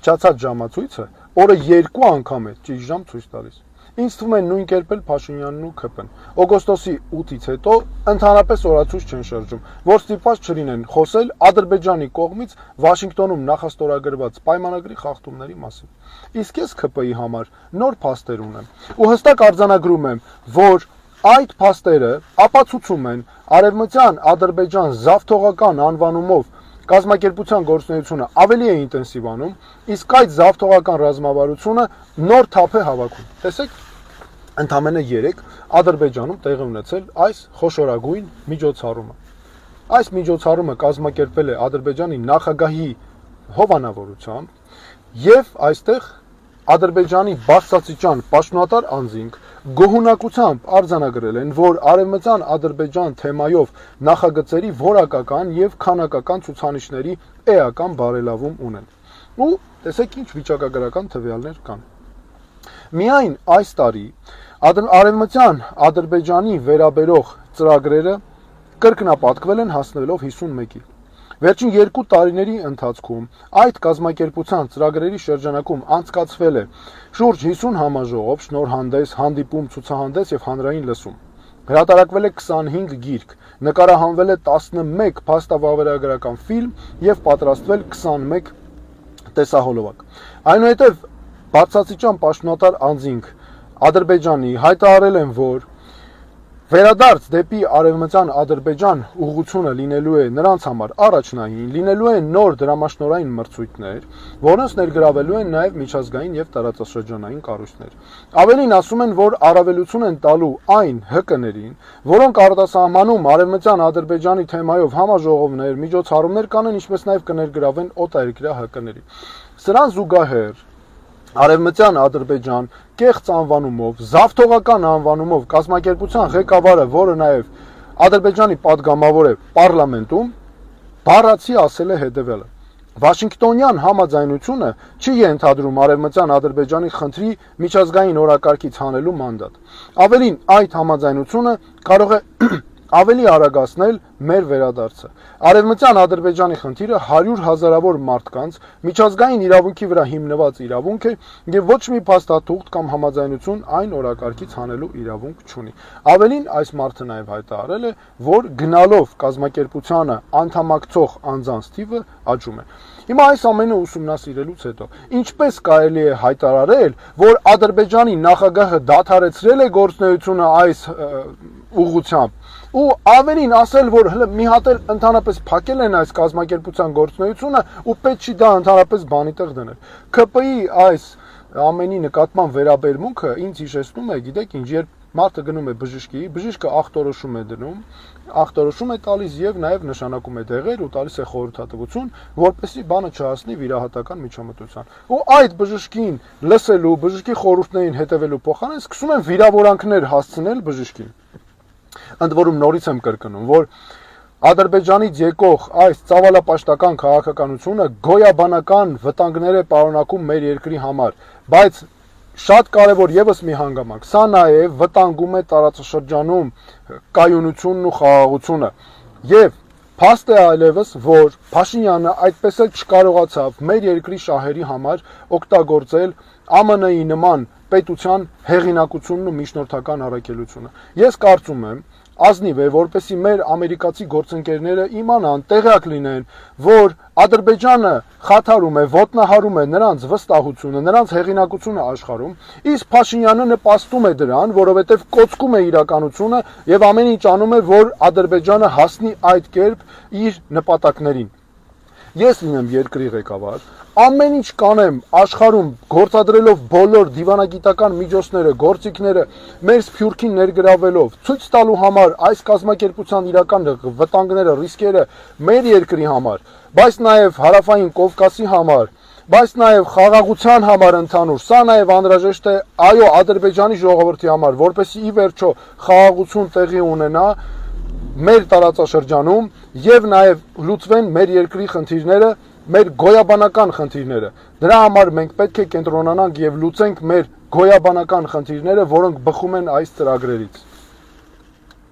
փչացած ժամացույցը օրը 2 անգամ է ճիշտ ժամ ցույց տալիս։ Ինձ թվում է նույն կերպ էլ Փաշինյանն ու ՔՊ-ն։ Օգոստոսի 8-ից հետո ընդհանրապես օրացույց չեն շրջում, որ ստիպված չլինեն խոսել Ադրբեջանի կողմից Վաշինգտոնում նախաստորագրված պայմանագրի խախտումների մասին։ Իսկ ես ՔՊ-ի համար նոր փաստեր ունեմ ու հստակ արձանագրում եմ, որ այդ փաստերը ապացուցում են Արևմտյան Ադրբեջան զավթողական անվանումով կազմակերպության գործունեությունը ավելի է ինտենսիվանում, իսկ այդ զավթողական ռազմավարությունը նոր թափ է հավաքում։ Տեսեք, ընդամենը 3 Ադրբեջանում տեղի ունեցել այս խոշորագույն միջոցառումը։ Այս միջոցառումը կազմակերպվել է Ադրբեջանի նախագահի հովանավորությամբ եւ այստեղ Ադրբեջանի բարձրաստիճան պաշտոնատար անձինք գոհունակությամբ արձանագրել են, որ Արևմտյան Ադրբեջան թեմայով նախագծերի որակական եւ քանակական ցուցանիշների էական բարելավում ունեն։ Ու տեսեք ինչ վիճակագրական տվյալներ կան։ Միայն այս տարի Արևմտյան Ադրբեջանի վերաբերող ծրագրերը կրկնապատկվել են հասնելով 51-ի։ Վերջին 2 տարիների ընթացքում այդ կազմակերպության ծրագրերի շրջանակում անցկացվել է շուրջ 50 համաժողով, շնորհանդես, հանդիպում, ցուցահանդես եւ հանրային լսում։ Հրատարակվել է 25 գիրք, նկարահանվել է 11 փաստավավերագրական ֆիլմ եւ պատրաստվել 21 տեսահոլովակ։ Այնուհետև բարձրաստիճան պաշտոնատար անձինք Ադրբեջանի հայտարարել են, որ վերադարձ դեպի Արևմտյան Ադրբեջան ուղղությունը լինելու է նրանց համար առաջնային, լինելու են նոր դրամաշնորհային մրցույթներ, որոնց ներգրավելու են նաև միջազգային եւ տարածաշրջանային կառույցներ։ Ավելին ասում են, որ առավելություն են տալու այն ՀԿ-ներին, որոնք արտասահմանում Արևմտյան Ադրբեջանի թեմայով համաժողովներ, միջոցառումներ կանեն, ինչպես նաև կներգրավեն օտարերկրյա ՀԿ-ների։ Սրան զուգահեռ Արևմտյան Ադրբեջան կեղծ անվանումով, զավթողական անվանումով կազմակերպության ղեկավարը, որը նաև Ադրբեջանի падգամավոր է պարլամենտում, բառացի ասել է հետևյալը. Վաշինգտոնյան համաձայնությունը չի ենթադրում Արևմտյան Ադրբեջանի խնդրի միջազգային օրակարգից հանելու մանդատ։ Ավելին, այդ համաձայնությունը կարող է ավելի արագացնել մեր վերադարձը։ Արևմտյան Ադրբեջանի խնդիրը 100 հազարավոր մարդկանց միջազգային իրավունքի վրա հիմնված իրավունք է եւ ոչ մի փաստաթուղթ կամ համաձայնություն այն օրակարգից հանելու իրավունք չունի։ Ավելին, այս մարդը նաեւ հայտարարել է, որ գնալով կազմակերպությանը անդամակցող անձանց թիվը աճում է։ Հիմա այս ամենը ուսումնասիրելուց հետո ինչպես կարելի է հայտարարել, որ Ադրբեջանի նախագահը դադարեցրել է գործունեությունը այս ուղղությամբ ու ավելին ասել, որ մի հատ էլ ընդհանրապես փակել են այս կազմակերպության գործունեությունը ու պետք չի դա ընդհանրապես բանի տեղ դնել։ ՔՊ-ի այս ամենի նկատմամբ վերաբերմունքը ինձ հիշեցնում է, գիտեք ինչ, երբ մարդը գնում է բժշկի, բժիշկը ախտորոշում է դնում, ախտորոշում է տալիս եւ նաեւ նշանակում է դեղեր ու տալիս է խորհրդատվություն, որպեսզի բանը չհասնի վիրահատական միջամտության։ Ու այդ բժշկին լսելու, բժշկի խորհուրդներին հետևելու փոխարեն սկսում են վիրավորանքներ հասցնել բժշկին։ Ընդ որում նորից եմ կրկնում, որ Ադրբեջանից եկող այս ծավալապաշտական քաղաքականությունը գոյաբանական վտանգներ է պարունակում մեր երկրի համար, բայց շատ կարևոր եւս մի հանգամանք, սա նաեւ վտանգում է տարածաշրջանում կայունությունն ու խաղաղությունը։ Եվ փաստ է այլևս, որ Փաշինյանը այդպես էլ չկարողացավ մեր երկրի շահերի համար օգտագործել ԱՄՆ-ի նման պետության հեղինակությունն ու միջնորդական առաքելությունը։ Ես կարծում եմ, ազնիվ է, որպեսզի մեր ամերիկացի գործընկերները իմանան, տեղյակ լինեն, որ Ադրբեջանը խաթարում է, ոտնահարում է նրանց վստահությունը, նրանց հեղինակությունը աշխարհում, իսկ Փաշինյանը նպաստում է դրան, որովհետև կոծկում է իրականությունը եւ ամեն ինչ անում է, որ Ադրբեջանը հասնի այդ կերպ իր նպատակներին։ Ես լինեմ երկրի ղեկավար, ամեն ինչ կանեմ աշխարհում գործադրելով բոլոր դիվանագիտական միջոցները, գործիքները, մեր սփյուռքին ներգրավելով, ցույց տալու համար այս կազմակերպության իրական վտանգները, ռիսկերը մեր երկրի համար, բայց նաև հարավային Կովկասի համար, բայց նաև խաղաղության համար ընդհանուր, սա նաև անհրաժեշտ է այո Ադրբեջանի ժողովրդի համար, որպեսզի ի վերջո խաղաղություն տեղի ունենա մեր տարածաշրջանում եւ նաեւ լուծվեն մեր երկրի խնդիրները, մեր գոյաբանական խնդիրները։ Դրա համար մենք պետք է կենտրոնանանք եւ լուծենք մեր գոյաբանական խնդիրները, որոնք բխում են այս ծրագրերից։